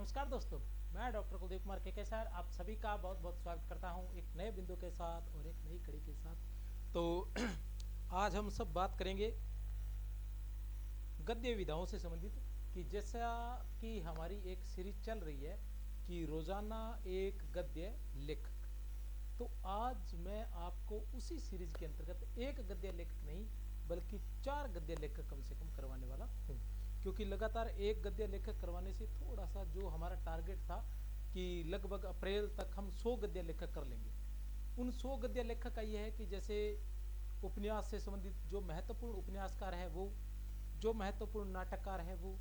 नमस्कार दोस्तों, मैं डॉक्टर कुलदीप कुमार केकेसर आप सभी का बहुत बहुत स्वागत करता हूं एक नए बिंदु के साथ और एक नई कड़ी के साथ। तो आज हम सब बात करेंगे गद्य विधाओं से संबंधित कि जैसा कि हमारी एक सीरीज चल रही है कि रोजाना एक गद्य लेखक। तो आज मैं आपको उसी सीरीज के अंतर्गत एक गद्य लेखक नहीं बल्कि 4 गद्य लेखक कम से कम करवाने वाला हूँ, क्योंकि लगातार एक गद्य लेखक करवाने से थोड़ा सा जो हमारा टारगेट था कि लगभग अप्रैल तक हम 100 गद्य लेखक कर लेंगे। उन 100 गद्य लेखक का यह है कि जैसे उपन्यास से संबंधित जो महत्वपूर्ण उपन्यासकार है वो, जो महत्वपूर्ण नाटककार है वो,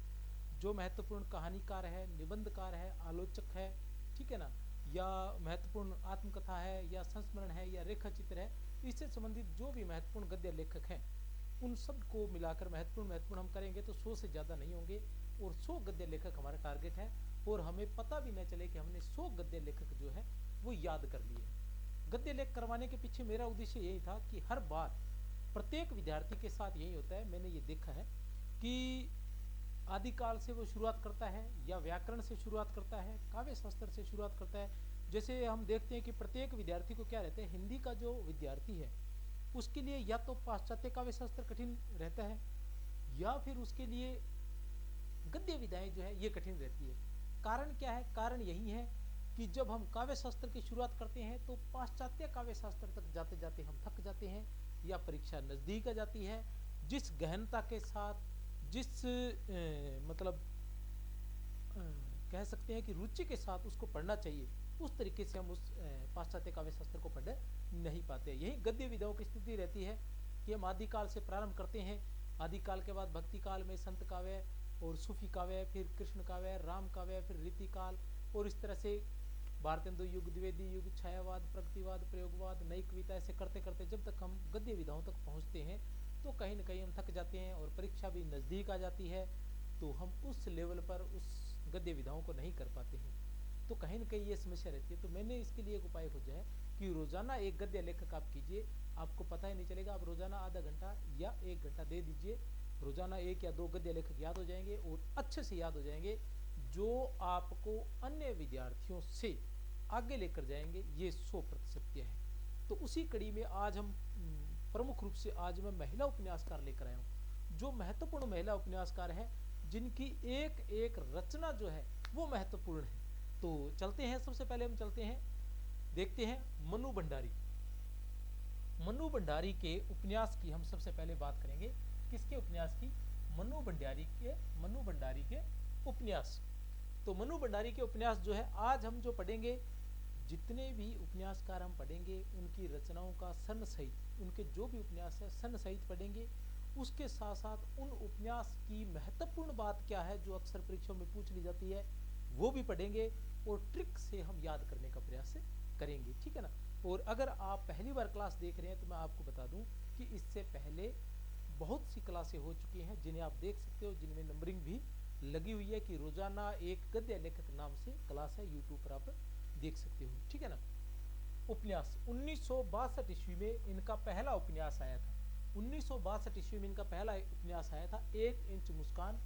जो महत्वपूर्ण कहानीकार है, निबंधकार है, आलोचक है, ठीक है ना, या महत्वपूर्ण आत्मकथा है या संस्मरण है या रेखा चित्र है, इससे संबंधित जो भी महत्वपूर्ण गद्य लेखक हैं उन सब को मिलाकर महत्वपूर्ण हम करेंगे तो 100 से ज़्यादा नहीं होंगे और 100 गद्य लेखक हमारा टारगेट है। और हमें पता भी न चले कि हमने 100 गद्य लेखक जो है वो याद कर लिए। गद्य लेख करवाने के पीछे मेरा उद्देश्य यही था कि हर बार प्रत्येक विद्यार्थी के साथ यही होता है, मैंने ये देखा है कि आदिकाल से वो शुरुआत करता है या व्याकरण से शुरुआत करता है, काव्य शास्त्र से शुरुआत करता है। जैसे हम देखते हैं कि प्रत्येक विद्यार्थी को क्या रहता है, हिंदी का जो विद्यार्थी है उसके लिए या तो पाश्चात्य काव्य शास्त्र कठिन रहता है या फिर उसके लिए गद्य विधाएं जो है ये कठिन रहती है। कारण क्या है? कारण यही है कि जब हम काव्य शास्त्र की शुरुआत करते हैं तो पाश्चात्य काव्य शास्त्र तक जाते जाते हम थक जाते हैं या परीक्षा नज़दीक आ जाती है। जिस गहनता के साथ, जिस मतलब कह सकते हैं कि रुचि के साथ उसको पढ़ना चाहिए, उस तरीके से हम उस पाश्चात्य काव्य शास्त्र को पढ़ नहीं पाते। यही गद्य विधाओं की स्थिति रहती है कि हम आदिकाल से प्रारंभ करते हैं, आदिकाल के बाद भक्ति काल में संत काव्य और सूफी काव्य, फिर कृष्ण काव्य, राम काव्य, फिर रीतिकाल, और इस तरह से भारतेंदु युग, द्विवेदी युग, छायावाद, प्रगतिवाद, प्रयोगवाद, नई कविता, ऐसे करते करते जब तक हम गद्य विधाओं तक पहुँचते हैं तो कहीं ना कहीं हम थक जाते हैं और परीक्षा भी नज़दीक आ जाती है, तो हम उस लेवल पर उस गद्य विधाओं को नहीं कर पाते हैं। तो कहीं ना कहीं ये समस्या रहती है। तो मैंने इसके लिए एक उपाय खोजा है कि रोज़ाना एक गद्य लेखक आप कीजिए, आपको पता ही नहीं चलेगा। आप रोज़ाना आधा घंटा या 1 घंटा दे दीजिए, रोज़ाना 1 या 2 गद्य लेखक याद हो जाएंगे और अच्छे से याद हो जाएंगे, जो आपको अन्य विद्यार्थियों से आगे लेकर जाएंगे। ये 100% सत्य है। तो उसी कड़ी में आज हम प्रमुख रूप से आज मैं महिला उपन्यासकार लेकर आया हूँ, जो महत्वपूर्ण महिला उपन्यासकार हैं, जिनकी एक एक रचना जो है वो महत्वपूर्ण है। तो चलते हैं, सबसे पहले हम चलते हैं, देखते हैं मनु भंडारी। मनु भंडारी के उपन्यास की हम सबसे पहले बात करेंगे। किसके उपन्यास की? मनु भंडारी के उपन्यास। तो मनु भंडारी के उपन्यास जो है आज हम जो पढ़ेंगे, जितने भी उपन्यासकार हम पढ़ेंगे उनकी रचनाओं का सन सहित, उनके जो भी उपन्यास है सन सहित पढ़ेंगे। उसके साथ साथ उन उपन्यास की महत्वपूर्ण बात क्या है जो अक्सर परीक्षाओं में पूछ ली जाती है वो भी पढ़ेंगे और ट्रिक से हम याद करने का प्रयास करेंगे, ठीक है ना। और अगर आप पहली बार क्लास देख रहे हैं तो मैं आपको बता दूं कि इससे पहले बहुत सी क्लासें हो चुकी हैं जिन्हें आप देख सकते हो, जिनमें नंबरिंग भी लगी हुई है कि रोजाना एक गद्य लेखक नाम से क्लास है, यूट्यूब पर आप देख सकते हो, ठीक है ना। उपन्यास 1962 ईस्वी में इनका पहला उपन्यास आया था। 1962 ईस्वी में इनका पहला उपन्यास आया था 1 इंच मुस्कान,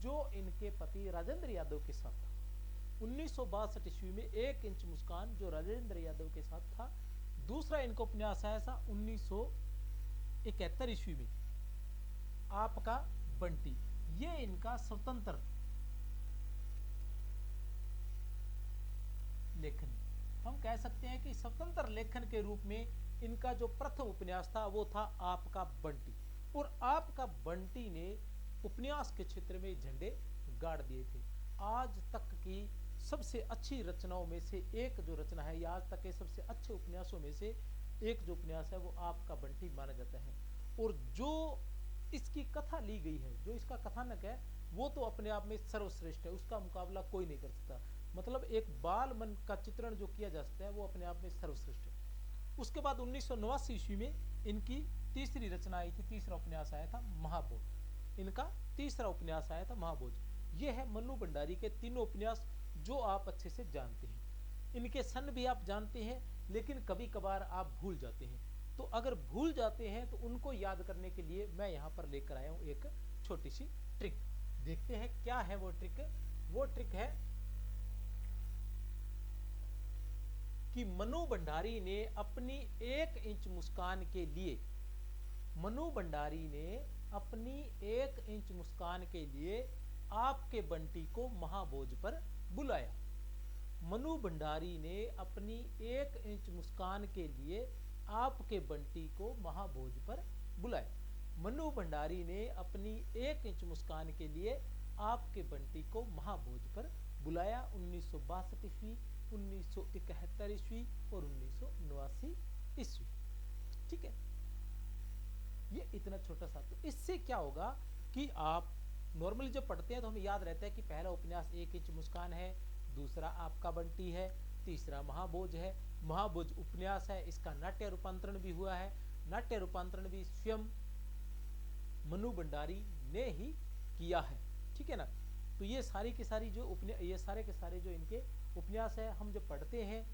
जो इनके पति राजेंद्र यादव के साथ था। 1962 ईस्वी में 1 इंच मुस्कान जो राजेंद्र यादव के साथ था। दूसरा इनका उपन्यास आया था 1971 ईस्वी में, आपका बंटी। ये इनका स्वतंत्र लेखन, हम कह सकते हैं कि स्वतंत्र लेखन के रूप में इनका जो प्रथम उपन्यास था वो था आपका बंटी। और आपका बंटी ने उपन्यास के क्षेत्र में झंडे गाड़ दिए थे। आज तक की सबसे अच्छी रचनाओं में से एक जो रचना है, या आज तक के सबसे अच्छे उपन्यासों में से एक जो उपन्यास है वो आपका बंटी माना जाता है। और जो इसकी कथा ली गई है, जो इसका कथानक है, वो तो अपने आप में सर्वश्रेष्ठ है, उसका मुकाबला कोई नहीं कर सकता। मतलब एक बाल मन का चित्रण जो किया जा सकता है वो अपने आप में सर्वश्रेष्ठ है। उसके बाद 1989 ईस्वी में इनकी तीसरी रचना आई थी, तीसरा उपन्यास आया था महाभोज। इनका तीसरा उपन्यास आया था महाभोज। ये है मनु भंडारी के तीनों उपन्यास जो आप अच्छे से जानते हैं। इनके सन भी आप जानते हैं, लेकिन कभी कभार आप भूल जाते हैं। तो अगर भूल जाते हैं तो उनको याद करने के लिए मैं यहाँ पर लेकर आया हूँ एक छोटी सी ट्रिक। देखते हैं क्या है वो ट्रिक। वो ट्रिक है कि मनु भंडारी ने अपनी 1 इंच मुस्कान के लिए, मनु भंडारी ने अपनी 1 इंच मुस्कान के लिए आपके बंटी को महाभोज पर बुलाया। मनु भंडारी ने अपनी 1 इंच मुस्कान के लिए आपके बंटी को महाभोज पर बुलाया। मनु भंडारी ने अपनी 1 इंच मुस्कान के लिए आपके बंटी को महाभोज पर बुलाया। 1962 ईस्वी, 1971 ईस्वी और 1989 ईस्वी। ठीक है, ये इतना छोटा सा। तो इससे क्या होगा कि आप नॉर्मली जब पढ़ते हैं तो हमें याद रहता है कि पहला उपन्यास 1 इंच मुस्कान है, दूसरा आपका बंटी है, तीसरा महाभोज है। महाभोज उपन्यास है, इसका नाट्य रूपांतरण भी हुआ है। नाट्य रूपांतरण भी स्वयं मनु भंडारी ने ही किया है। ठीक है ना। तो ये सारी की सारी जो ये सारे के सारे जो इनके उपन्यास है, हम जब पढ़ते हैं,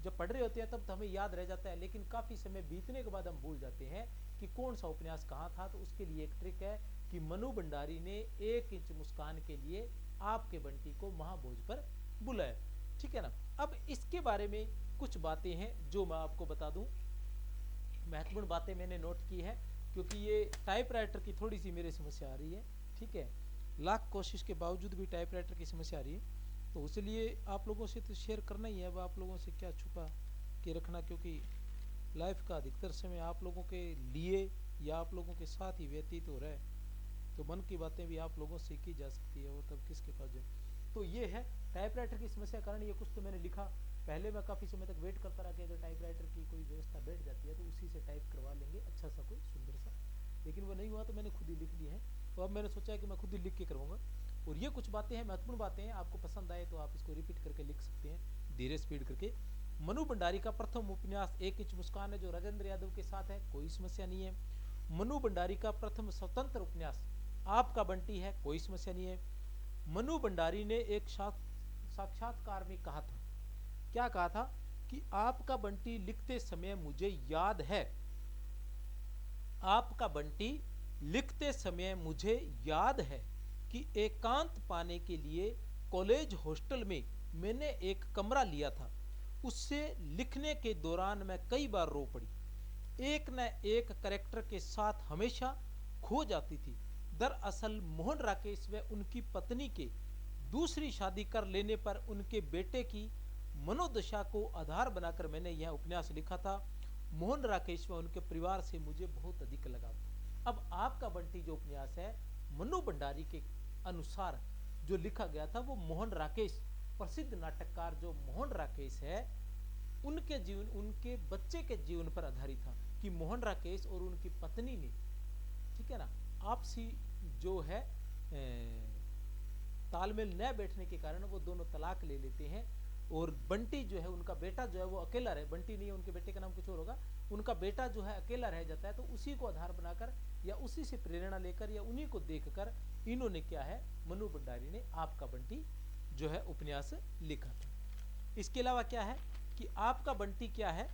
जब पढ़ रहे होते हैं तब तो हमें याद रह जाता है, लेकिन काफी समय बीतने के बाद हम भूल जाते हैं कि कौन सा उपन्यास कहाँ था। तो उसके लिए एक ट्रिक है कि मनु भंडारी ने 1 इंच मुस्कान के लिए आपके बंटी को महाभोज पर बुलाया। ठीक है ना। अब इसके बारे में कुछ बातें हैं जो मैं आपको बता दूं। महत्वपूर्ण बातें मैंने नोट की है, क्योंकि ये टाइपराइटर की थोड़ी सी मेरी समस्या आ रही है। ठीक है, लाख कोशिश के बावजूद भी टाइपराइटर की समस्या आ रही है। तो इसलिए आप लोगों से तो शेयर करना ही है। अब आप लोगों से क्या छुपा के रखना, क्योंकि लाइफ का अधिकतर समय आप लोगों के लिए या आप लोगों के साथ ही व्यतीत हो रहा है। तो मन की बातें भी आप लोगों से की जा सकती है, और तब किसके पास जाए। तो ये है टाइपराइटर की समस्या कारण ये कुछ तो मैंने लिखा। पहले मैं काफ़ी समय तक वेट करता रहा कि अगर टाइपराइटर की कोई व्यवस्था बैठ जाती है तो उसी से टाइप करवा लेंगे अच्छा सा कोई सुंदर सा, लेकिन वो नहीं हुआ तो मैंने खुद ही लिख ली है। तो अब मैंने सोचा है कि मैं खुद ही लिख के करवाऊंगा। और ये कुछ बातें हैं, महत्वपूर्ण बातें हैं, आपको पसंद आए तो आप इसको रिपीट करके लिख सकते हैं धीरे स्पीड करके। मनु भंडारी का प्रथम उपन्यास 1 इंच मुस्कान है, जो राजेंद्र यादव के साथ है, कोई समस्या नहीं है। मनु भंडारी का प्रथम स्वतंत्र उपन्यास आपका बंटी है, कोई समस्या नहीं है। मनु भंडारी ने एक साक्षात्कार में कहा था, क्या कहा था कि आपका बंटी लिखते समय मुझे याद है, आपका बंटी लिखते समय मुझे याद है कि एकांत पाने के लिए कॉलेज हॉस्टल में मैंने एक कमरा लिया था। उससे लिखने के दौरान मैं कई बार रो पड़ी। एक न एक कैरेक्टर के साथ हमेशा खो जाती थी। दरअसल मोहन राकेश व उनकी पत्नी के दूसरी शादी कर लेने पर उनके बेटे की मनोदशा को आधार बनाकर मैंने यह उपन्यास लिखा था। मोहन राकेश व उनके परिवार से मुझे बहुत अधिक लगाव था। अब आपका बंटी जो उपन्यास है, मनु भंडारी के अनुसार जो लिखा गया था, वो मोहन राकेश, प्रसिद्ध नाटककार जो मोहन राकेश है, उनके जीवन, उनके बच्चे के जीवन पर आधारित था। कि मोहन राकेश और उनकी पत्नी ने, ठीक है ना, आपसी जो है तालमेल न बैठने के कारण वो दोनों तलाक ले लेते हैं। और बंटी जो है, उनका बेटा जो है वो अकेला रहे, बंटी नहीं है, उनके बेटे का नाम कुछ और होगा, उनका बेटा जो है अकेला रह जाता है। तो उसी को आधार बनाकर या उसी से प्रेरणा लेकर या उन्हीं को देखकर इन्होंने क्या है, मनु भंडारी ने आपका बंटी जो है उपन्यास लिखा था। इसके अलावा क्या है कि आपका बंटी क्या है,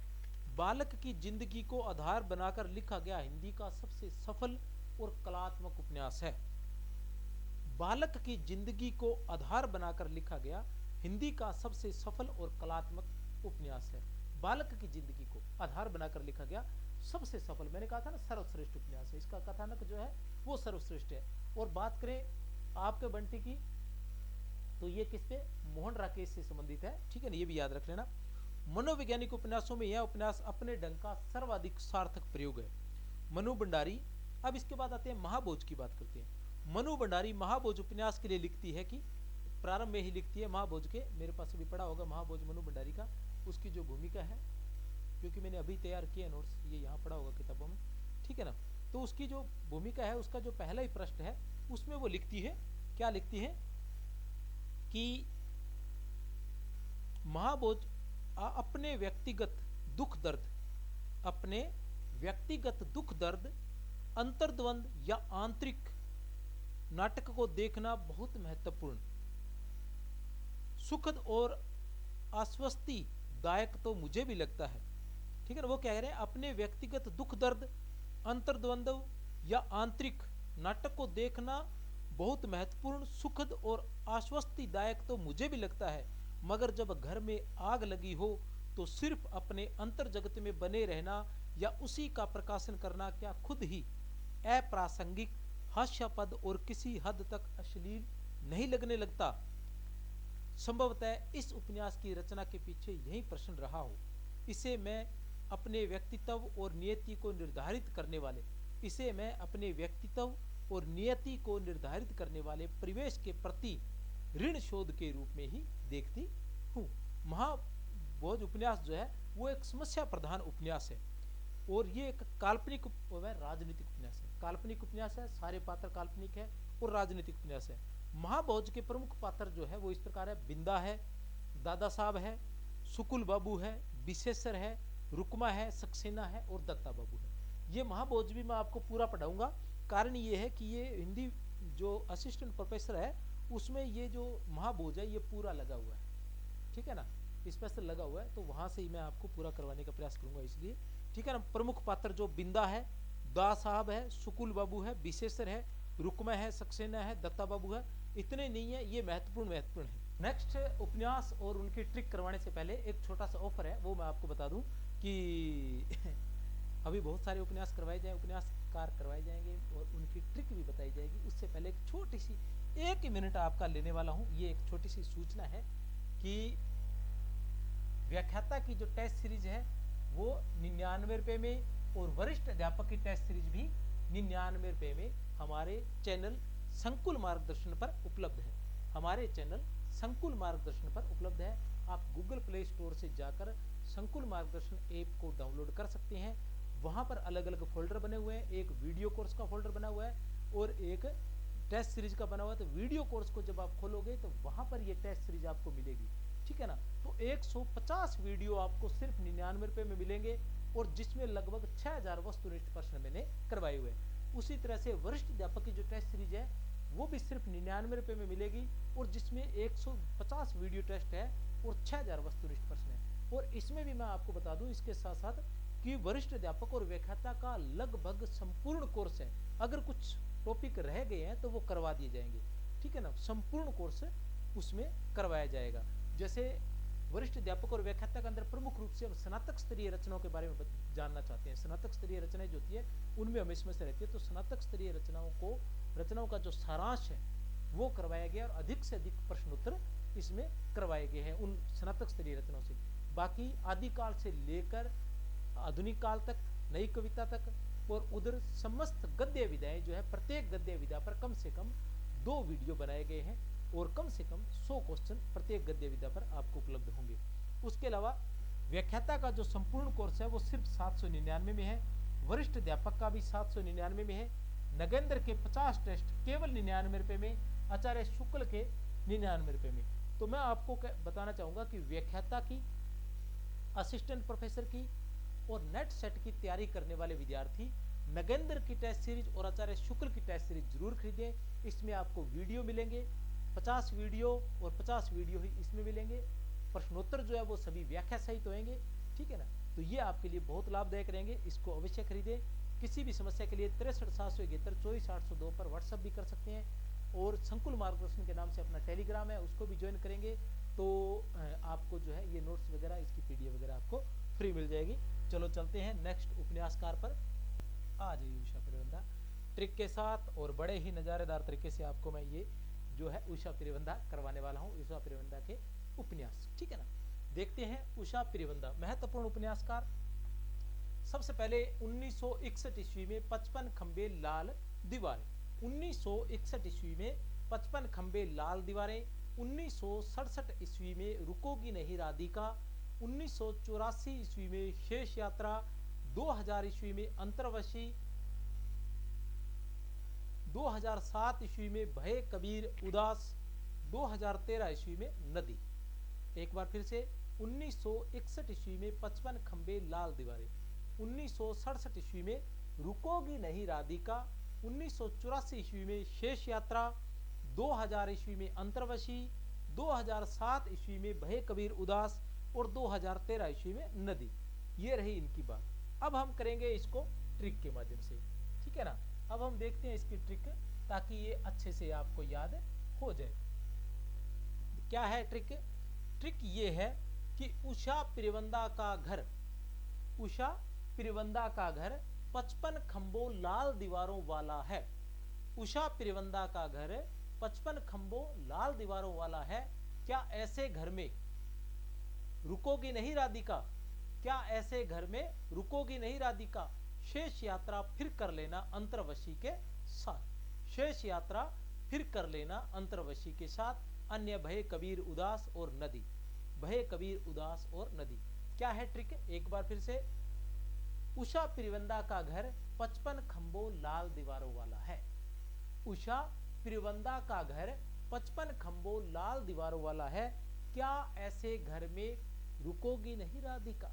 बालक की जिंदगी को आधार बनाकर लिखा गया हिंदी का सबसे सफल और कलात्मक उपन्यास है। बालक की जिंदगी को आधार बनाकर लिखा गया हिंदी का सबसे सफल और कलात्मक उपन्यास है। बालक की जिंदगी को आधार बनाकर लिखा गया सबसे सफल, मैंने कहा था ना, सर्वश्रेष्ठ उपन्यास है। इसका कथानक जो है वो सर्वश्रेष्ठ है। और बात करें आपके बंटी की, तो ये किस पे, मोहन राकेश से संबंधित है। ठीक है ना, ये भी याद रख लेना। मनोवैज्ञानिक उपन्यासों में यह उपन्यास अपने ढंग का सर्वाधिक सार्थक प्रयोग है। मनु भंडारी। अब इसके बाद आते हैं महाभोज की बात करते हैं। मनु भंडारी महाभोज उपन्यास के लिए लिखती है कि प्रारंभ में ही लिखती है महाभोज के, मेरे पास अभी पढ़ा होगा महाभोज मनु भंडारी का, उसकी जो भूमिका है, क्योंकि मैंने अभी तैयार किया नोट्स, ये यहाँ पढ़ा होगा किताबों में, ठीक है ना। तो उसकी जो भूमिका है, उसका जो पहला ही प्रश्न है, उसमें वो लिखती है, क्या लिखती है कि महाभोज अपने व्यक्तिगत दुख दर्द, अपने व्यक्तिगत दुख दर्द, अंतर्द्वंद या आंतरिक नाटक को देखना बहुत महत्वपूर्ण, सुखद और आश्वस्ति दायक तो मुझे भी लगता है। ठीक है ना, वो कह रहे हैं अपने व्यक्तिगत दुख दर्द, अंतर्द्वंद या आंतरिक नाटक को देखना बहुत महत्वपूर्ण, सुखद और आश्वस्ति दायक तो मुझे भी लगता है, मगर जब घर में आग लगी हो तो सिर्फ अपने अंतर जगत में बने रहना या उसी का प्रकाशन करना क्या खुद ही अप्रासंगिक, हास्यास्पद और किसी हद तक अश्लील नहीं लगने लगता? संभवतः इस उपन्यास की रचना के पीछे यही प्रश्न रहा हो। इसे मैं अपने व्यक्तित्व और नियति को निर्धारित करने वाले इसे मैं अपने व्यक्तित्व और नियति को निर्धारित करने वाले परिवेश के प्रति ऋण शोध के रूप में ही देखती हूँ। महाभोज उपन्यास जो है वो एक समस्या प्रधान उपन्यास है, और ये एक काल्पनिक राजनीतिक उपन्यास है। काल्पनिक उपन्यास है, सारे पात्र काल्पनिक है, और राजनीतिक उपन्यास है। महाभोज के प्रमुख पात्र जो है वो इस प्रकार है: बिंदा है, दादा साहब है, सुकुल बाबू है, विशेषर है, रुकमा है, सक्सेना है और दत्ता बाबू है। ये महाभोज भी मैं आपको पूरा पढ़ाऊंगा। कारण ये है कि ये हिंदी जो असिस्टेंट प्रोफेसर है उसमें ये जो महाभोज है ये पूरा लगा हुआ है, ठीक है ना, स्पेशल लगा हुआ है, तो वहां से ही मैं आपको पूरा करवाने का प्रयास करूंगा इसलिए, ठीक है ना। प्रमुख पात्र जो बिंदा है, दा साहब है, सुकुल बाबू है, विशेषर है, रुकमा है, सक्सेना है, दत्ता बाबू है, इतने नहीं है, ये महत्वपूर्ण है। नेक्स्ट उपन्यास और उनकी ट्रिक करवाने से पहले एक छोटा सा ऑफर है, वो मैं आपको बता दूं कि अभी बहुत सारे उपन्यास करवाए जाए, उपन्यासकार करवाए जाएंगे और उनकी ट्रिक भी बताई जाएगी। उससे पहले एक छोटी सी 1 मिनट आपका लेने वाला हूं। ये एक छोटी सी सूचना है कि व्याख्याता की जो टेस्ट सीरीज है वो 99 रुपए में, और वरिष्ठ अध्यापक की टेस्ट सीरीज भी 99 रुपए में हमारे चैनल संकुल मार्गदर्शन पर उपलब्ध है। हमारे चैनल संकुल मार्गदर्शन पर उपलब्ध है। आप गूगल प्ले स्टोर से जाकर संकुल मार्गदर्शन ऐप को डाउनलोड कर सकते हैं। वहां पर अलग अलग फोल्डर बने हुए हैं, एक वीडियो कोर्स का फोल्डर बना हुआ है और एक टेस्ट सीरीज का बना हुआ है। तो वीडियो कोर्स को जब आप खोलोगे तो वहां पर ये टेस्ट सीरीज आपको मिलेगी, ठीक है ना। तो 150 वीडियो आपको सिर्फ 99 रुपए में मिलेंगे, और जिसमें लगभग 6000 वस्तुनिष्ठ प्रश्न मैंने करवाए हुए हैं। उसी तरह से वरिष्ठ अध्यापक की जो टेस्ट सीरीज है वो भी सिर्फ 99 रुपए में मिलेगी, और जिसमें 150 वीडियो टेस्ट है और 6000 वस्तुनिष्ठ प्रश्न है। और इसमें भी मैं आपको बता दूं इसके साथ साथ कि वरिष्ठ अध्यापक और व्याख्याता का लगभग संपूर्ण कोर्स है। अगर कुछ टॉपिक रह गए हैं तो वो करवा दिए जाएंगे, ठीक है ना। संपूर्ण कोर्स उसमें करवाया जाएगा। जैसे वरिष्ठ अध्यापक और व्याख्याता के अंदर प्रमुख रूप से हम स्नातक स्तरीय रचनाओं के बारे में जानना चाहते हैं। स्नातक स्तरीय रचनाएं जो होती है उनमें हम इसमें से रहती है, तो स्नातक स्तरीय रचनाओं का जो सारांश है वो करवाया गया, और अधिक से अधिक प्रश्न उत्तर इसमें करवाए गए हैं उन स्नातक स्तरीय रचनाओं से। बाकी आदिकाल से लेकर आधुनिक काल तक, नई कविता तक, और उधर समस्त गद्य विधाएं जो है, प्रत्येक गद्य विधा पर कम से कम 2 वीडियो बनाए गए हैं, और कम से कम 100 क्वेश्चन प्रत्येक गद्य विधा पर आपको उपलब्ध होंगे। उसके अलावा व्याख्याता का जो संपूर्ण कोर्स है वो सिर्फ 799 में है, वरिष्ठ अध्यापक का भी 799 में है, नगेंद्र के 50 टेस्ट केवल 99 रुपए में, आचार्य शुक्ल के 99 रुपए में। तो मैं आपको बताना चाहूंगा कि व्याख्याता की, असिस्टेंट प्रोफेसर की और नेट सेट की तैयारी करने वाले विद्यार्थी नगेंद्र की टेस्ट सीरीज और आचार्य शुक्ल की टेस्ट सीरीज जरूर खरीदें। इसमें आपको वीडियो मिलेंगे, 50 वीडियो और 50 वीडियो ही इसमें मिलेंगे। प्रश्नोत्तर जो है वो सभी व्याख्या सहित होंगे, ठीक है ना। तो ये आपके लिए बहुत लाभदायक रहेंगे, इसको अवश्य खरीदें। किसी भी समस्या के लिए 63 771 24 802 पर व्हाट्सअप भी कर सकते हैं, और संकुल मार्गदर्शन के नाम से अपना टेलीग्राम है उसको भी ज्वाइन करेंगे तो आपको जो है ये नोट्स वगैरह, इसकी पीडीएफ वगैरह आपको फ्री मिल जाएगी। चलो चलते हैं नेक्स्ट उपन्यासकार पर। आ जाइए उषा त्रिवेंदा ट्रिक के साथ, और बड़े ही नजारेदार तरीके से आपको मैं ये जो है उषा त्रिवेंदा करवाने वाला हूँ, उषा त्रिवेंदा के उपन्यास, ठीक है ना। देखते हैं उषा त्रिवेंदा, महत्वपूर्ण उपन्यासकार। सबसे पहले 1961 ईस्वी में 55 खंबे लाल दीवारें, 1961 ईस्वी में 55 खंबे लाल दीवारें, 1967 ईस्वी में रुकोगी नहीं राधिका, 1984 ईस्वी में शेष यात्रा, 2000 ईस्वी में अंतर्वशी, 2007 ईस्वी में भय कबीर उदास, 2013 ईस्वी में नदी। एक बार फिर से 1961 ईस्वी में 55 खंबे लाल दीवारें, 1967 ईस्वी में रुकोगी नहीं राधिका, 1984 ईस्वी में शेष यात्रा, 2000 ईस्वी में अंतर्वशी, 2007 ईस्वी में भय कबीर उदास और 2013 ईस्वी में नदी। ये रही इनकी बात। अब हम करेंगे इसको ट्रिक के माध्यम से, ठीक है ना। अब हम देखते हैं इसकी ट्रिक, ताकि ये अच्छे से आपको याद हो जाए। क्या है ट्रिक? ट्रिक ये है कि उषा पिरवंदा का घर, उषा पिरवंदा का घर 55 खंभों लाल दीवारों वाला है। उषा पिरवंदा का घर 55 खंभों लाल दीवारों वाला है। क्या ऐसे घर में रुकोगी नहीं राधिका? क्या ऐसे घर में रुकोगी नहीं राधिका? शेष यात्रा फिर कर लेना अंतर्वशी के साथ। शेष यात्रा फिर कर लेना अंतर्वशी के साथ। अन्य भय कबीर उदास और नदी। भय कबीर उदास और नदी। क्या है ट्रिक? एक बार फिर से, उषा पिरवंदा का घर 55 खंभों लाल दीवारों वाला है। उषा पिरवंदा का घर 55 खंभों लाल दीवारों वाला है। क्या ऐसे घर में रुकोगी नहीं राधिका?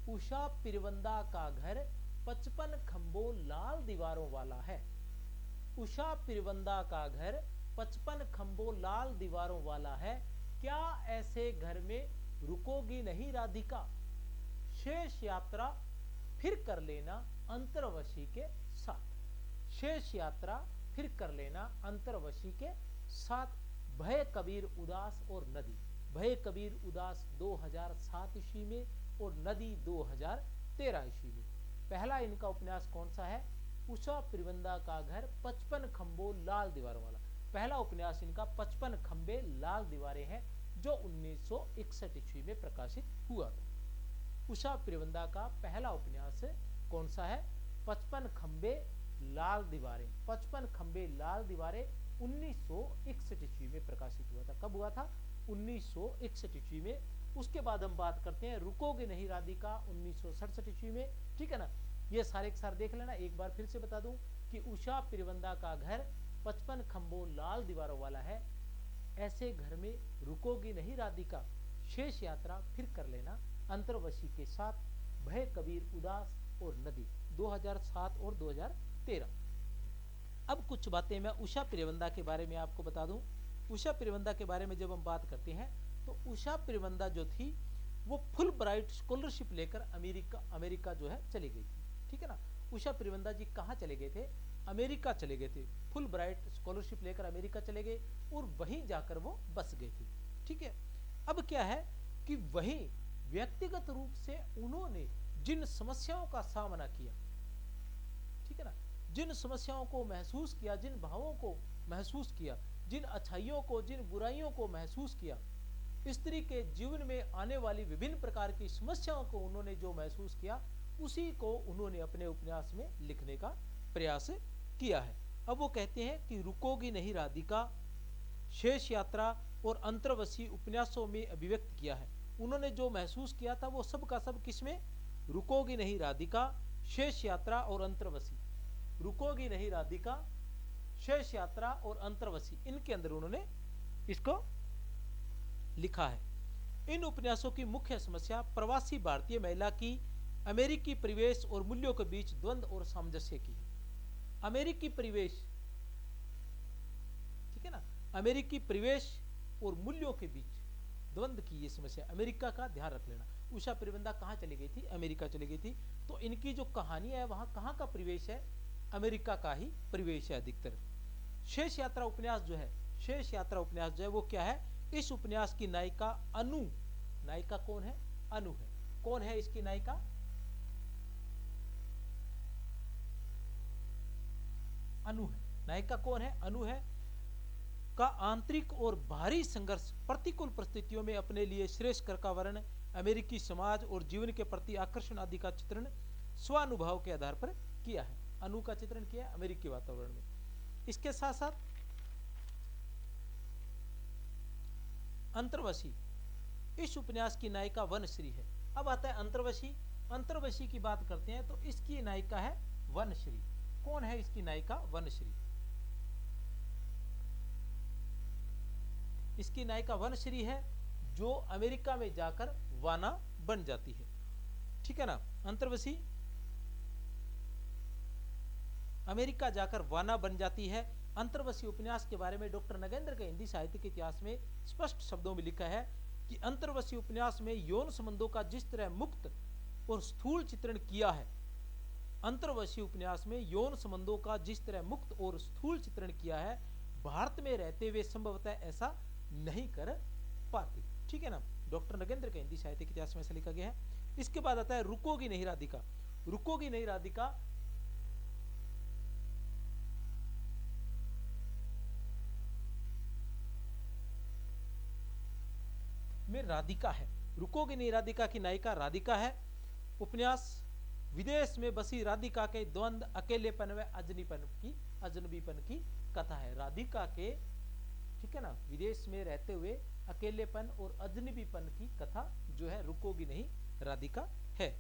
उषा पिरवंदा का घर 55 खंभों लाल दीवारों वाला है। उषा पिरवंदा का घर 55 खंभों लाल दीवारों वाला है। क्या ऐसे घर में रुकोगी नहीं राधिका? शेष यात्रा फिर कर लेना अंतर्वशी के साथ। शेष यात्रा फिर कर लेना अंतर्वशी के साथ। भय कबीर उदास और नदी। भय कबीर उदास 2007 ईस्वी में और नदी 2013 ईस्वी में। पहला इनका उपन्यास कौन सा है? उषा पिरवंदा का घर 55 खंभों लाल दीवारों वाला। पहला उपन्यास इनका 55 खंभे लाल दीवारें हैं, जो 1961 ईस्वी में प्रकाशित हुआ था। उषा पिरवंदा का पहला उपन्यास कौन सा है? 55 खंभे लाल दीवारें। 55 खंभे लाल दीवारें 1961 ईस्वी में प्रकाशित हुआ था। कब हुआ था? 1961 ईस्वी में। उसके बाद हम बात करते हैं रुकोगे नहीं राधिका 1967 ईस्वी में। ठीक है ना? ये सारे के सारे देख लेना। एक बार फिर से बता दूं कि उषा पिरवंदा का घर 55 खंभों लाल दीवारों वाला है। ऐसे घर में रुकोगी नहीं राधिका। शेष यात्रा फिर कर लेना अंतर्वशी के साथ। भय कबीर उदास और नदी 2007 और 2013। अब कुछ बातें मैं उषा पिरवंदा के बारे में आपको बता दूं। उषा पिरवंदा के बारे में जब हम बात करते हैं तो उषा पिरवंदा जो थी वो फुल ब्राइट स्कॉलरशिप लेकर अमेरिका जो है चली गई थी। ठीक है ना? उषा पिरवंदा जी कहाँ चले गए थे? अमेरिका चले गए थे। फुल ब्राइट स्कॉलरशिप लेकर अमेरिका चले गए और वहीं जाकर वो बस गए थे। ठीक है? अब क्या है कि वहीं व्यक्तिगत रूप से उन्होंने जिन समस्याओं का सामना किया, ठीक है ना, जिन समस्याओं को महसूस किया, जिन भावों को महसूस किया, जिन अच्छाइयों को, जिन बुराइयों को महसूस किया, स्त्री के जीवन में आने वाली विभिन्न प्रकार की समस्याओं को उन्होंने जो महसूस किया, उसी को उन्होंने अपने उपन्यास में लिखने का प्रयास किया है। अब वो कहते हैं कि रुकोगी नहीं राधिका, शेष यात्रा और अंतर्वशी उपन्यासों में अभिव्यक्त किया है। उन्होंने जो महसूस किया था वो सब का सब किसमें? रुकोगी नहीं राधिका, शेष यात्रा और अंतर्वशी। रुकोगी नहीं राधिका, शेष यात्रा और अंतर्वशी, इनके अंदर उन्होंने इसको लिखा है। इन उपन्यासों की मुख्य समस्या प्रवासी भारतीय महिला की अमेरिकी परिवेश और मूल्यों के बीच द्वंद्व और सामंजस्य की है। अमेरिकी परिवेश, ठीक है ना, अमेरिकी परिवेश और मूल्यों के बीच द्वंद्व की ये समस्या, अमेरिका का ध्यान रख लेना। उषा पिरवंदा कहाँ चली गई थी? अमेरिका चली गई थी। तो इनकी जो कहानी है वहां कहाँ का परिवेश है? अमेरिका का ही परिवेश है अधिकतर। शेष यात्रा उपन्यास जो है, शेष यात्रा उपन्यास जो है वो क्या है? इस उपन्यास की नायिका अनु। नायिका कौन है? अनु है। कौन है इसकी नायिका? अनु है। नायिका कौन है? अनु है। का आंतरिक और बाहरी संघर्ष, प्रतिकूल परिस्थितियों में अपने लिए श्रेष्ठ कर का वर्णन, अमेरिकी समाज और जीवन के प्रति आकर्षण आदि का चित्रण स्वानुभव के आधार पर किया है। अनु का चित्रण किया है अमेरिकी वातावरण में। इसके साथ साथ अंतर्वशी, इस उपन्यास की नायिका वनश्री है। अब आता है अंतर्वशी। अंतर्वशी की बात करते हैं तो इसकी नायिका है वनश्री। कौन है इसकी नायिका? वनश्री। इसकी नायिका वनश्री है जो अमेरिका में जाकर वाना बन जाती है। ठीक है ना? अंतर्वशी अमेरिका जाकर वाना बन जाती है। अंतर्वशी उपन्यास के बारे में डॉक्टर नगेंद्र के हिंदी साहित्य के इतिहास में स्पष्ट शब्दों में लिखा है कि अंतर्वशी उपन्यास में यौन संबंधों का जिस तरह मुक्त और स्थूल चित्रण किया है, अंतर्वशी उपन्यास में यौन संबंधों का जिस तरह मुक्त और स्थूल चित्रण किया है, भारत में रहते हुए संभवतः ऐसा नहीं कर पाते। ठीक है ना? डॉक्टर नगेंद्र का हिंदी साहित्य के इतिहास में ऐसा लिखा गया है। इसके बाद आता है रुकोगी नहीं राधिका। रुकोगी नहीं राधिका में राधिका है। रुकोगी नहीं राधिका की नायिका राधिका है। उपन्यास विदेश में बसी राधिका के द्वंद, अकेलेपन व अजनबीपन की कथा है। राधिका के, ठीक है ना, विदेश में रहते हुए अकेलेपन और अजनबीपन की कथा जो है रुकोगी नहीं राधिका है।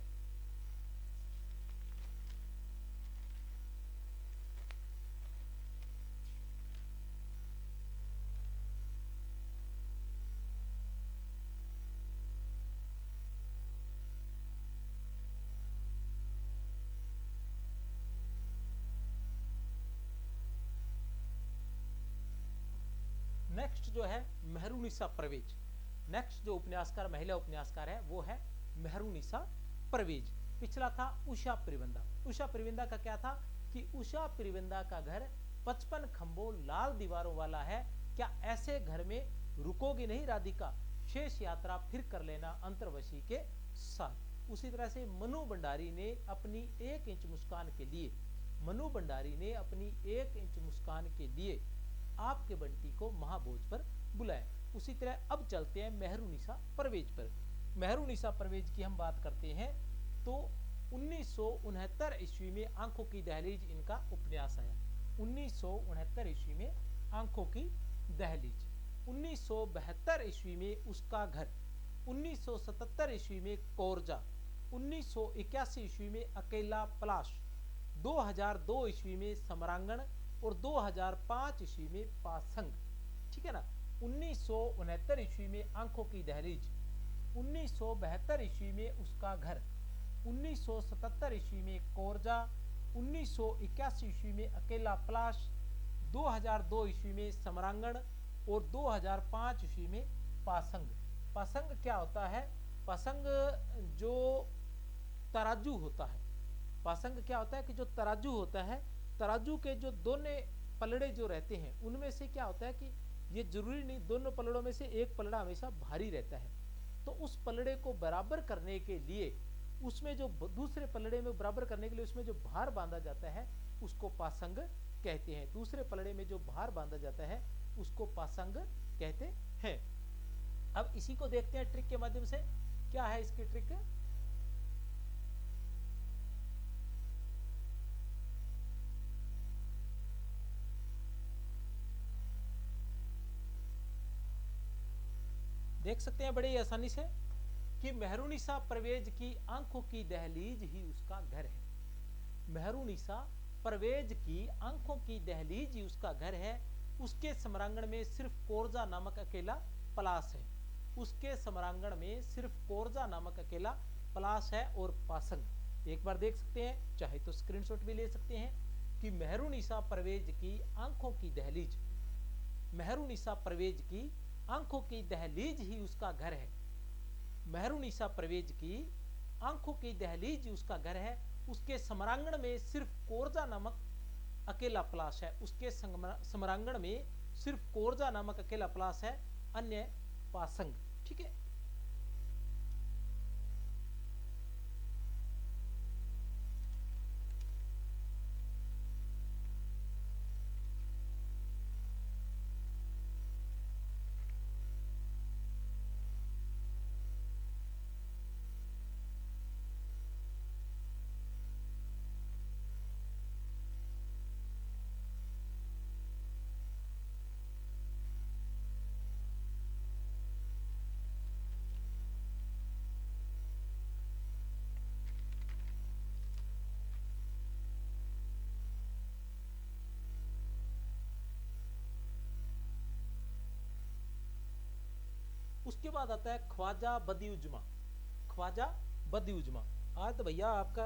नेक्स्ट जो है मेहरुनिसा परवेज। नेक्स्ट जो उपन्यासकार, महिला उपन्यासकार है, वो है मेहरुनिसा परवेज। पिछला था उषा प्रिवंदा। उषा प्रिवंदा का क्या था कि उषा प्रिवंदा का घर 55 खंभों लाल दीवारों वाला है, क्या ऐसे घर में रुकोगी नहीं राधिका, शेष यात्रा फिर कर लेना अंतर्वशी के साथ। उसी तरह से मनु भंडारी ने अपनी 1 इंच मुस्कान के लिए, मनु भंडारी ने अपनी 1 इंच मुस्कान के लिए आपके बंटी को महाभोज पर बुलाया। उसी तरह अब चलते हैं मेहरुनिसा परवेज पर। मेहरुनिसा परवेज की हम बात करते हैं तो 1969 ईस्वी में आंखों की दहलीज इनका उपन्यास आया। 1969 ईस्वी में आंखों की दहलीज। 1972 ईस्वी में उसका घर। 1977 ईस्वी में कोरजा। 1981 ईस्वी में अकेला पलाश। 2002 ईस्वी में समरांगण और 2005 ईस्वी में पासंग। ठीक है ना। 1969 ईस्वी में आंखों की दहलीज। 1972 ईस्वी में उसका घर। 1977 ईस्वी में कोरजा। 1981 ईस्वी में अकेला पलाश। 2002 ईस्वी में समरांगण और 2005 ईस्वी में पासंग। पासंग क्या होता है? पासंग जो तराजू होता है। पासंग क्या होता है कि जो तराजू होता है, तराजू के जो दोनों पलड़े जो रहते हैं उनमें से क्या होता है कि ये जरूरी नहीं दोनों पलड़ों में से एक पलड़ा हमेशा भारी रहता है, तो उस पलड़े को बराबर करने के लिए उसमें जो दूसरे पलड़े में बराबर करने के लिए उसमें जो भार बांधा जाता है उसको पासंग कहते हैं। दूसरे पलड़े में जो भार बांधा जाता है उसको पासंग कहते हैं। अब इसी को देखते हैं ट्रिक के माध्यम से। क्या है इसकी ट्रिक? देख सकते हैं बड़े आसानी से कि मेहरुनिसा परवेज की आंखों की दहलीज ही उसका घर है। मेहरुनिसा परवेज की आंखों की दहलीज ही उसका घर है। उसके समरांगण में सिर्फ कोरजा नामक अकेला पलास है। उसके समरांगण में सिर्फ कोरजा नामक अकेला पलास है और पासंग। एक बार देख सकते हैं, चाहे तो स्क्रीनशॉट भी ले सकते हैं कि मेहरुनिसा परवेज की आंखों की दहलीज, मेहरुनिसा परवेज की आंखों की दहलीज ही उसका घर है। मेहरुनिसा परवेज की आंखों की दहलीज ही उसका घर है। उसके समरांगण में सिर्फ कोरजा नामक अकेला पलाश है। उसके समरांगण में सिर्फ कोरजा नामक अकेला पलाश है, अन्य पासंग। ठीक है। उसके बाद आता है ख्वाजा बदिउजमा। ख्वाजा बदिउजमा। आज तो भैया आपका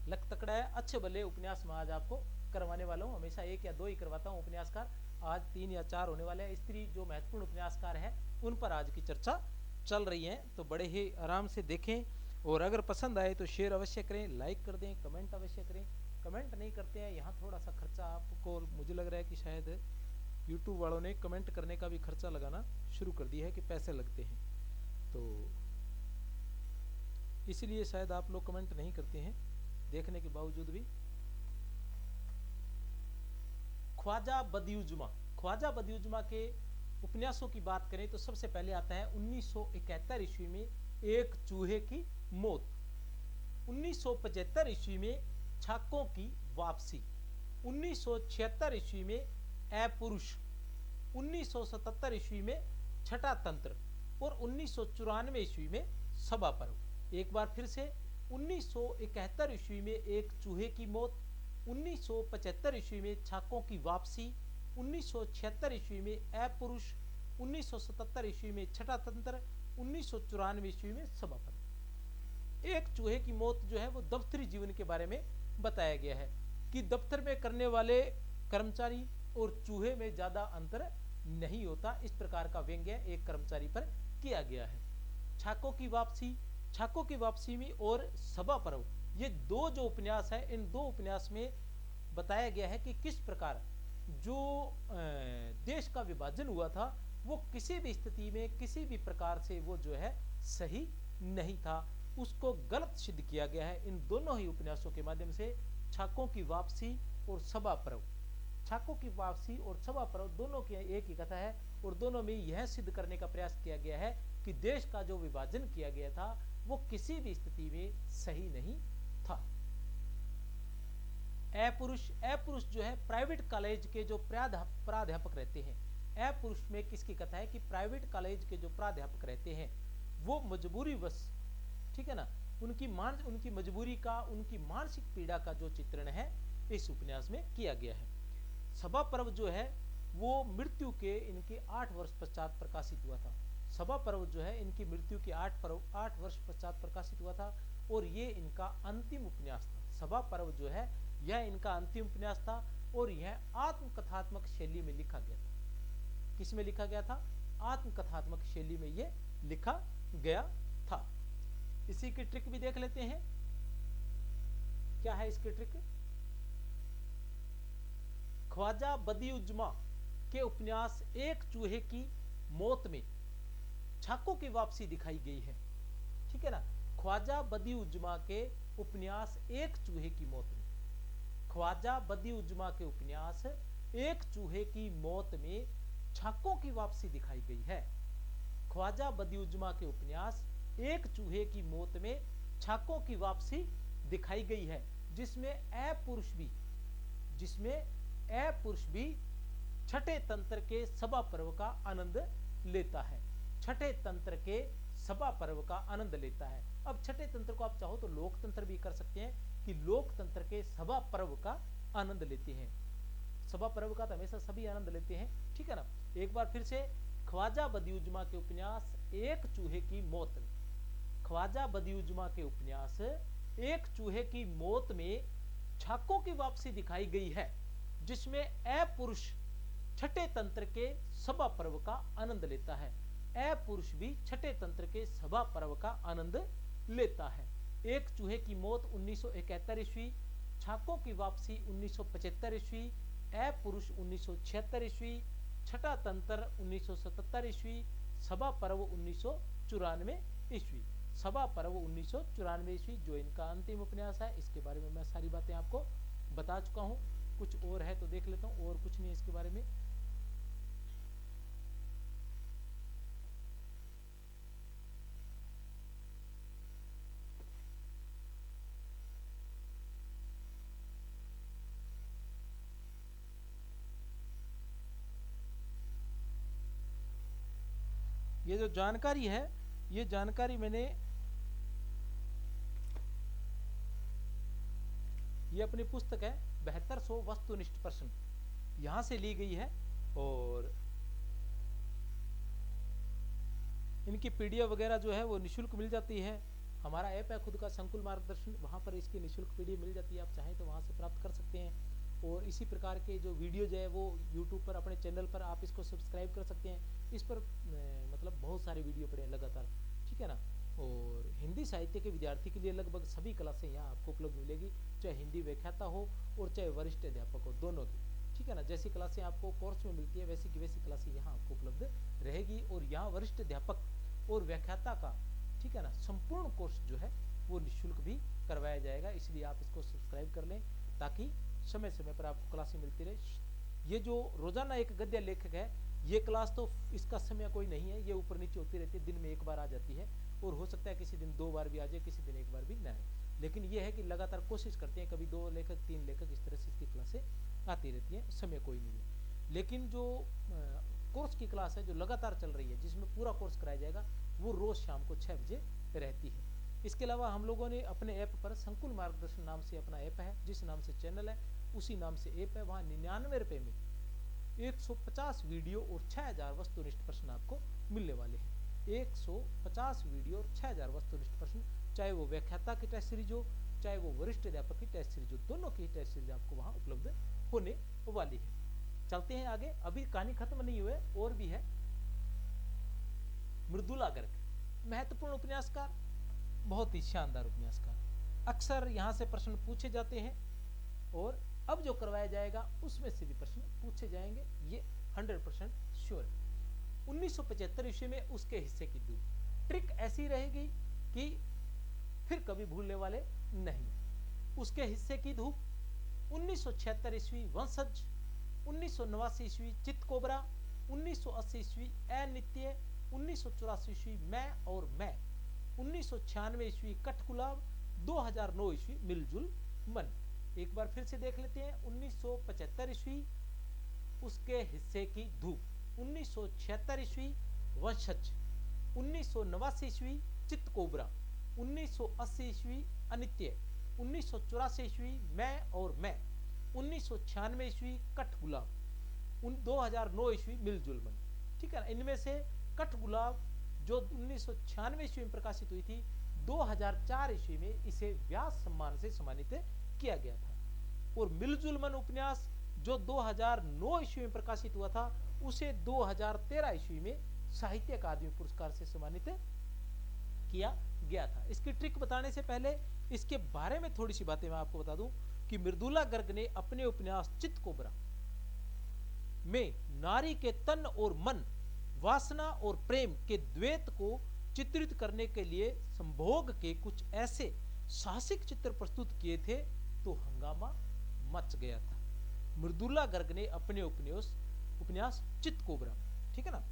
लक तकड़ा है। अच्छे भले उपन्यास में आज आपको करवाने वाला हूँ। हमेशा 1 या 2 ही करवाता हूँ उपन्यासकार। आज 3 या 4 होने वाले हैं। स्त्री जो महत्वपूर्ण उपन्यासकार है उन पर आज की चर्चा चल रही है, तो बड़े ही आराम से देखें। और अगर पसंद आए तो शेयर अवश्य करें, लाइक कर दें, कमेंट अवश्य करें। कमेंट नहीं करते हैं, यहाँ थोड़ा सा खर्चा आपको, मुझे लग रहा है कि शायद यूट्यूब वालों ने कमेंट करने का भी खर्चा लगाना शुरू कर दिया है कि पैसे लगते हैं। तो इसलिए शायद आप लोग कमेंट नहीं करते हैं देखने के बावजूद भी। ख्वाजा बदियुज्जमा, ख्वाजा बदियुज्जमा के उपन्यासों की बात करें तो सबसे पहले आता है 1971 ईस्वी में एक चूहे की मौत, 1975 ईस्वी में छाकों की वापसी, 1976 ईस्वी में अपुरुष, 1977 ईस्वी में छठा तंत्र और 1994 ईस्वी में सभा पर्व। एक बार फिर से 1971 ईस्वी में एक चूहे की मौत, 1975 ईस्वी में छाकों की वापसी, 1976 ईस्वी में अपुरुष, 1977 ईस्वी में छठा तंत्र, 1994 ईस्वी में सभा पर्व। एक चूहे की मौत जो है वो दफ्तरी जीवन के बारे में बताया गया है कि दफ्तर में करने वाले कर्मचारी और चूहे में ज्यादा अंतर नहीं होता, इस प्रकार का व्यंग्य एक कर्मचारी पर किया गया है। छाकों की वापसी, छाकों की वापसी में और सभा पर्व, ये दो जो उपन्यास है, इन दो उपन्यास में बताया गया है कि किस प्रकार जो देश का विभाजन हुआ था वो किसी भी स्थिति में किसी भी प्रकार से वो जो है सही नहीं था, उसको गलत सिद्ध किया गया है इन दोनों ही उपन्यासों के माध्यम से। छाकों की वापसी और सभा पर्व, छाकों की वापसी और सभा पर्व दोनों की एक ही कथा है और दोनों में यह सिद्ध करने का प्रयास किया गया है कि देश का जो विभाजन किया गया था वो किसी भी स्थिति में सही नहीं था। अपुरुष, अपुरुष जो है प्राइवेट कॉलेज के जो प्राध्यापक रहते हैं, अपुरुष में किसकी कथा है कि प्राइवेट कॉलेज के जो प्राध्यापक रहते हैं वो मजबूरी वश, ठीक है ना, उनकी मजबूरी का, उनकी मानसिक पीड़ा का जो चित्रण है इस उपन्यास में किया गया है। सभा पर्व जो है वो मृत्यु के इनके 8 वर्ष पश्चात प्रकाशित हुआ था। सभा पर्व जो है इनकी मृत्यु के 8 वर्ष पश्चात प्रकाशित हुआ था और ये इनका अंतिम उपन्यास था। सभा पर्व जो है यह इनका अंतिम उपन्यास था और यह आत्मकथात्मक शैली में लिखा गया था। किस में लिखा गया था? आत्मकथात्मक शैली में यह लिखा गया था। इसी की ट्रिक भी देख लेते हैं, क्या है इसकी ट्रिक। ख्वाजा बदियुज्जमा के उपन्यास एक चूहे की मौत में छाकों की वापसी दिखाई गई है, ठीक है ना। ख्वाजा बदियुज्जमा के उपन्यास एक चूहे की मौत में, ख्वाजा बदियुज्जमा के उपन्यास एक चूहे की मौत में छाकों की वापसी दिखाई गई है। ख्वाजा बदियुज्जमा के उपन्यास एक चूहे की मौत में छाकों की वापसी दिखाई गई है, जिसमें अपुरुष भी छठे तंत्र के सभा पर्व का आनंद लेता है, छठे तंत्र के सभा पर्व का आनंद लेता है। अब छठे तंत्र को आप चाहो तो लोकतंत्र भी कर सकते हैं कि लोकतंत्र के सभा पर्व का आनंद लेते हैं। सभा पर्व का तो हमेशा सभी आनंद लेते हैं, ठीक है ना। एक बार फिर से, ख्वाजा बदियुज्जमा के उपन्यास एक चूहे की मौत में, ख्वाजा बदियुज्जमा के उपन्यास एक चूहे की मौत में छाकों की वापसी दिखाई गई है, जिसमें अपुरुष छठे तंत्र के सभा पर्व का आनंद लेता है। अपुरुष भी छठे तंत्र के सभा पर्व का आनंद लेता है। एक चूहे की मौत 1971 ईस्वी, छाकों की वापसी 1975 ईस्वी, अपुरुष 1976 ईस्वी, छठा तंत्र 1977 ईस्वी, सभा पर्व 1994 ईस्वी। सभा पर्व 1994 ईस्वी जो इनका अंतिम उपन्यास है, इसके बारे में मैं सारी बातें आपको बता चुका हूं। कुछ और है तो देख लेता हूं, और कुछ नहीं इसके बारे में। ये जो जानकारी है, ये जानकारी मैंने ये अपनी पुस्तक है 7200 वस्तुनिष्ठ प्रश्न, यहां से ली गई है और इनकी पीडीएफ वगैरह जो है वो निशुल्क मिल जाती है। हमारा ऐप है खुद का संकुल मार्गदर्शन, वहां पर इसकी निशुल्क पीडीएफ मिल जाती है, आप चाहें तो वहां से प्राप्त कर सकते हैं। और इसी प्रकार के जो वीडियोज है वो यूट्यूब पर अपने चैनल पर आप इसको सब्सक्राइब कर सकते हैं। इस पर मतलब बहुत सारे वीडियो पड़े हैं लगातार, ठीक है ना। और हिंदी साहित्य के विद्यार्थी के लिए लगभग सभी क्लासें यहाँ आपको उपलब्ध मिलेगी, चाहे हिंदी व्याख्याता हो और चाहे वरिष्ठ अध्यापक हो, दोनों की, ठीक है ना। जैसी क्लासें आपको कोर्स में मिलती है वैसी की वैसी क्लासें यहाँ आपको उपलब्ध रहेगी। और यहाँ वरिष्ठ अध्यापक और व्याख्याता का, ठीक है ना, संपूर्ण कोर्स जो है वो निःशुल्क भी करवाया जाएगा। इसलिए आप इसको सब्सक्राइब कर लें ताकि समय समय पर आपको क्लासें मिलती रहे। ये जो रोजाना एक गद्य लेखक है, ये क्लास तो इसका समय कोई नहीं है, ये ऊपर नीचे होती रहती है, दिन में एक बार आ जाती है और हो सकता है किसी दिन 2 बार भी आ जाए, किसी दिन 1 बार भी ना आए। लेकिन ये है कि लगातार कोशिश करते हैं, कभी 2 लेखक 3 लेखक इस तरह से इसकी क्लासें आती रहती हैं, समय कोई नहीं है। लेकिन जो कोर्स की क्लास है जो लगातार चल रही है, जिसमें पूरा कोर्स कराया जाएगा, वो रोज शाम को 6 बजे रहती है। इसके अलावा हम लोगों ने अपने ऐप पर संकुल मार्गदर्शन नाम से अपना ऐप है, जिस नाम से चैनल है उसी नाम से ऐप है। वहाँ 99 रुपये में 150 वीडियो और 6000 वस्तुनिष्ठ प्रश्न आपको मिलने वाले हैं। 150 वीडियो और 6000 वस्तुनिष्ठ प्रश्न, चाहे वो व्याख्याता की टेस्ट सीरीज हो, चाहे वो वरिष्ठ अध्यापक की टेस्ट सीरीज हो, दोनों की टेस्ट सीरीज आपको वहाँ उपलब्ध होने वाली है। चलते हैं आगे, अभी कहानी खत्म नहीं हुई, और भी है। मृदुला गर्ग महत्वपूर्ण उपन्यासकार, बहुत ही शानदार उपन्यासकार, अक्सर यहाँ से प्रश्न पूछे जाते हैं और अब जो करवाया जाएगा उसमें से भी प्रश्न पूछे जाएंगे, ये 100% श्योर है। 1975 ईस्वी में उसके हिस्से की धूप, ट्रिक ऐसी रहेगी कि फिर कभी भूलने वाले नहीं। उसके हिस्से की धूप, 1976 ईस्वी वंशज, 1989 ईस्वी चितकोबरा, 1980 ईस्वी अनित्य, 1984 ईस्वी मैं और मैं, 1996 ईस्वी कठगुलाब, 2009 ईस्वी मिलजुल मन। एक बार फिर से देख लेते हैं। 1975 ईस्वी उसके हिस्से की धूप, 1976 ईस्वी वंशज, 1989 ईस्वी चितकोबरा, 1980 ईस्वी अनित्य, 1984 ईस्वी मैं और मैं, 1996 ईस्वी कठगुलाब, 2009 ईस्वी मिलजुल मन। ठीक है ना। इनमें से कठगुलाब जो 1996 ईस्वी में प्रकाशित हुई थी, 2004 ईस्वी में इसे व्यास सम्मान से सम्मानित किया गया था। और मिलजुल मन उपन्यास जो 2009 ईस्वी में प्रकाशित हुआ था, उसे 2013 ईस्वी में साहित्य अकादमी पुरस्कार से सम्मानित किया गया था। इसकी ट्रिक बताने से पहले इसके बारे में थोड़ी सी बातें मैं आपको बता दूं कि मृदुला गर्ग ने अपने उपन्यास चितकोबरा में नारी के तन और मन, वासना और प्रेम के द्वैत को चित्रित करने के लिए संभोग के कुछ ऐसे साहसिक चित्र प्रस्तुत किए थे तो हंगामा मच गया था। मृदुला गर्ग ने अपने उपन्यास चितकोबरा, ठीक है ना,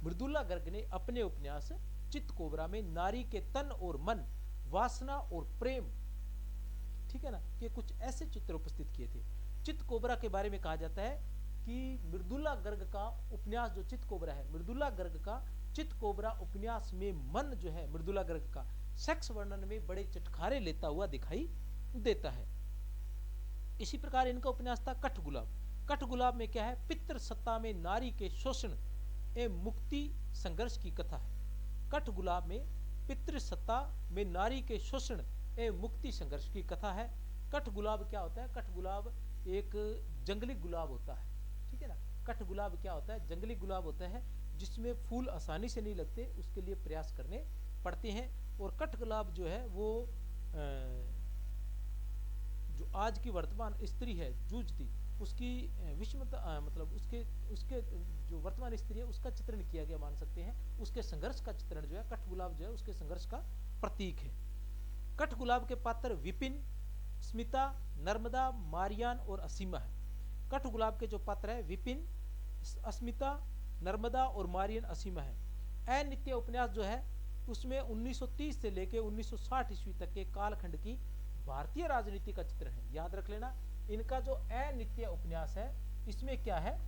मृदुला गर्ग ने अपने उपन्यास चितकोबरा में नारी के तन और मन, वासना और प्रेम, ठीक है ना, के कुछ ऐसे चित्र उपस्थित किए थे। चितकोबरा के बारे में कहा जाता है कि मृदुला गर्ग का उपन्यास जो चितकोबरा है, मृदुला गर्ग का चितकोबरा उपन्यास में मन जो है मृदुला गर्ग का सेक्स वर्णन में बड़े चटखारे लेता हुआ दिखाई देता है। इसी प्रकार इनका उपन्यास था कठगुलाब। कठगुलाब में क्या है, पितृ सत्ता में नारी के शोषण एवं मुक्ति संघर्ष की कथा है। कठगुलाब में पितृ सत्ता में नारी के शोषण एवं मुक्ति संघर्ष की कथा है। कठगुलाब क्या होता है, कठगुलाब एक जंगली गुलाब होता है, ठीक है ना। कठगुलाब क्या होता है, जंगली गुलाब होता है जिसमें फूल आसानी से नहीं लगते, उसके लिए प्रयास करने पड़ते हैं। और कठगुलाब जो है वो जो आज की वर्तमान स्त्री है जूझती, उसकी विषमता, मतलब उसके जो वर्तमान स्त्री है उसका चित्रण किया गया मान सकते हैं। उसके संघर्ष का चित्रण जो है कठगुलाब जो है उसके संघर्ष का प्रतीक है। कठगुलाब के पात्र विपिन, स्मिता, नर्मदा, मारियान और असीमा है। कठगुलाब के जो पात्र है विपिन, अस्मिता, नर्मदा और मारियन असीमा है। अनित्य उपन्यास जो है उसमें 1930 से लेकर 1960 ईस्वी तक के कालखंड की भारतीय राजनीति का चित्र है। याद रख लेना, इनका जो अनित्य उपन्यास है इसमें क्या है,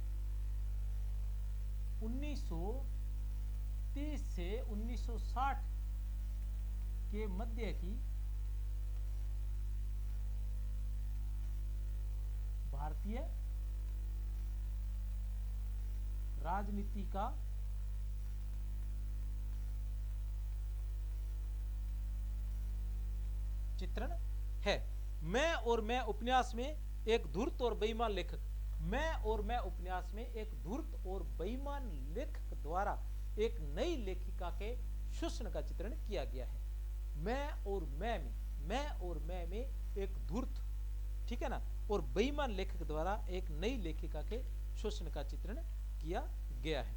1930 से 1960 के मध्य की भारतीय राजनीति का चित्रण है। मैं और मैं उपन्यास में एक धूर्त और बेईमान लेखक, मैं और मैं उपन्यास में एक धूर्त और बेईमान लेखक द्वारा एक नई लेखिका के शोषण का चित्रण किया गया है। मैं और मैं में एक धूर्त, ठीक है ना, और बेईमान लेखक द्वारा एक नई लेखिका के शोषण का चित्रण किया गया है।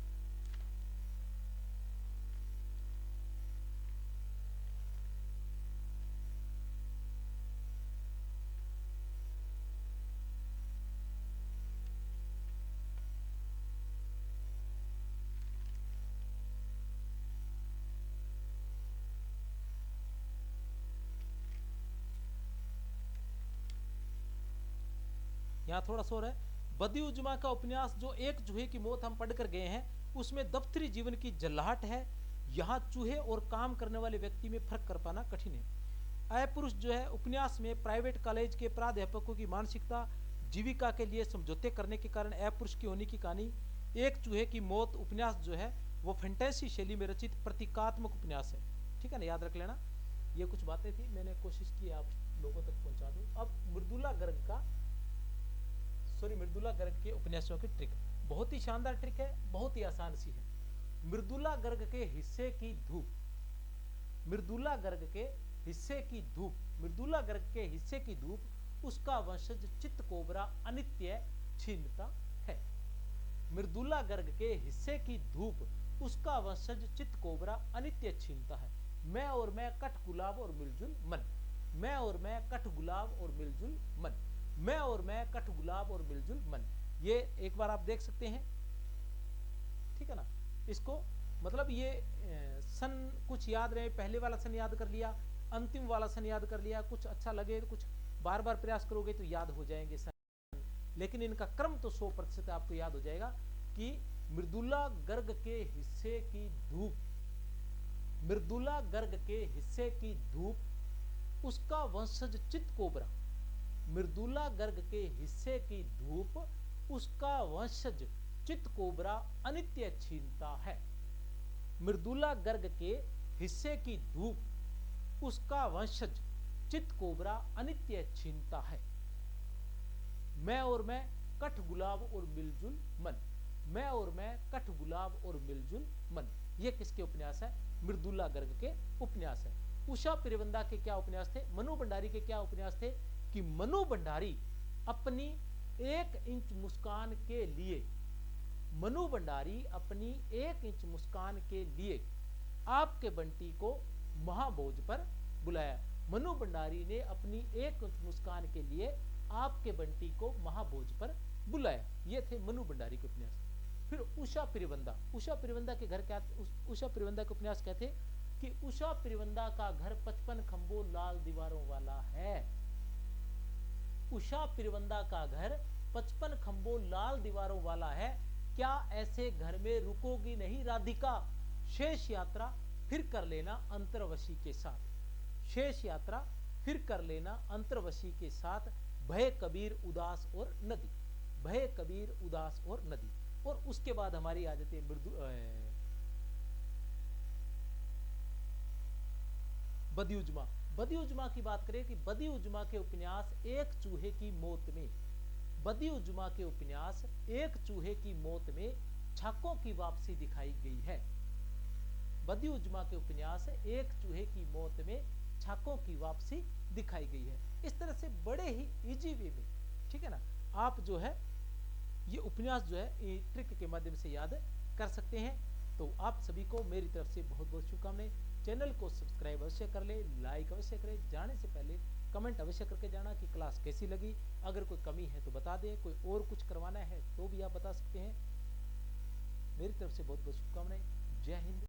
यहाँ थोड़ा सा और है। बदियू जुमा का उपन्यास जो एक चूहे की मौत हम पढ़कर गए हैं, उसमें दफ्तरी जीवन की जल्लाहट है। यहाँ चूहे और काम करने वाले व्यक्ति में फर्क कर पाना कठिन है। अपुरुष जो है उपन्यास में प्राइवेट कॉलेज के प्राध्यापकों की मानसिकता, जीविका के लिए समझौते करने के कारण अपुरुष की होने की कहानी। एक चूहे की मौत उपन्यास जो है वो फैंटेसी शैली में रचित प्रतीकात्मक उपन्यास है। ठीक है ना, याद रख लेना। ये कुछ बातें थी, मैंने कोशिश की आप लोगों तक पहुंचा दूं। अब मृदुला गर्ग के उपन्यासों की ट्रिक, बहुत ही शानदार ट्रिक है, बहुत ही आसान सी है। मृदुला गर्ग के हिस्से की धूप, मृदुला गर्ग के हिस्से की धूप, मृदुला गर्ग के हिस्से की धूप उसका वंशज चित्त कोबरा अनित्य छीनता है। मृदुला गर्ग के हिस्से की धूप उसका वंशज चित्त कोबरा अनित्य छीनता है। मैं और मैं कठ गुलाब और मिलजुल मन, मैं और मैं कठ गुलाब और मिलजुल मन, मैं और मैं कठ गुलाब और मिलजुल मन। ये एक बार आप देख सकते हैं, ठीक है ना। इसको मतलब ये सन कुछ याद रहे, पहले वाला सन याद कर लिया, अंतिम वाला सन याद कर लिया, कुछ अच्छा लगे, कुछ बार बार प्रयास करोगे तो याद हो जाएंगे सन, लेकिन इनका क्रम तो 100% आपको याद हो जाएगा कि मृदुला गर्ग के हिस्से की धूप, मृदुला गर्ग के हिस्से की धूप उसका वंशज चित्त कोबरा, मृदुला गर्ग के हिस्से की धूप उसका वंशज चित्त कोबरा अनित्य छीनता है। मृदुला गर्ग के हिस्से की धूप उसका वंशज चित्त कोबरा अनित्य छीनता है। मैं और मैं कठ गुलाब और मिलजुल मन, मैं और मैं कठ गुलाब और मिलजुल मन। ये किसके उपन्यास है? मृदुला गर्ग के उपन्यास है। उषा पिरवंदा के क्या उपन्यास थे? मनु भंडारी के क्या उपन्यास थे? कि मनु भंडारी अपनी 1 इंच मुस्कान के लिए, मनु भंडारी अपनी 1 इंच मुस्कान के लिए आपके बंटी को महाभोज पर बुलाया। मनु भंडारी ने अपनी 1 इंच मुस्कान के लिए आपके बंटी को महाभोज पर बुलाया। ये थे मनु भंडारी के उपन्यास। फिर उषा पिरवंदा, उषा पिरवंदा के घर क्या, उषा पिरवंदा के उपन्यास क्या थे? कि उषा पिरवंदा का घर 55 खंभों लाल दीवारों वाला है। उषा पिरवंदा का घर 55 खंभों लाल दीवारों वाला है। क्या ऐसे घर में रुकोगी नहीं राधिका? शेष यात्रा फिर कर लेना अंतर्वशी के साथ, शेष यात्रा फिर कर लेना अंतर्वशी के साथ। भय कबीर उदास और नदी, भय कबीर उदास और नदी। और उसके बाद हमारी आ जाती है बदियू जुमा। बदियू जुमा की बात करें कि बदियू जुमा के उपन्यास एक चूहे की मौत में, बदियू जुमा के उपन्यास एक चूहे की मौत में छाकों की वापसी दिखाई गई है। बदियू जुमा के उपन्यास एक चूहे की मौत में छाकों की वापसी दिखाई गई है। इस तरह से बड़े ही इजी वे में, ठीक है ना, आप जो है ये उपन्यास जो है ट्रिक के माध्यम से याद कर सकते हैं। तो आप सभी को मेरी तरफ से बहुत बहुत शुभकामनाएं। चैनल को सब्सक्राइब अवश्य कर ले, लाइक अवश्य करें, जाने से पहले कमेंट अवश्य करके जाना कि क्लास कैसी लगी। अगर कोई कमी है तो बता दें, कोई और कुछ करवाना है तो भी आप बता सकते हैं। मेरी तरफ से बहुत बहुत शुभकामनाएं। जय हिंद।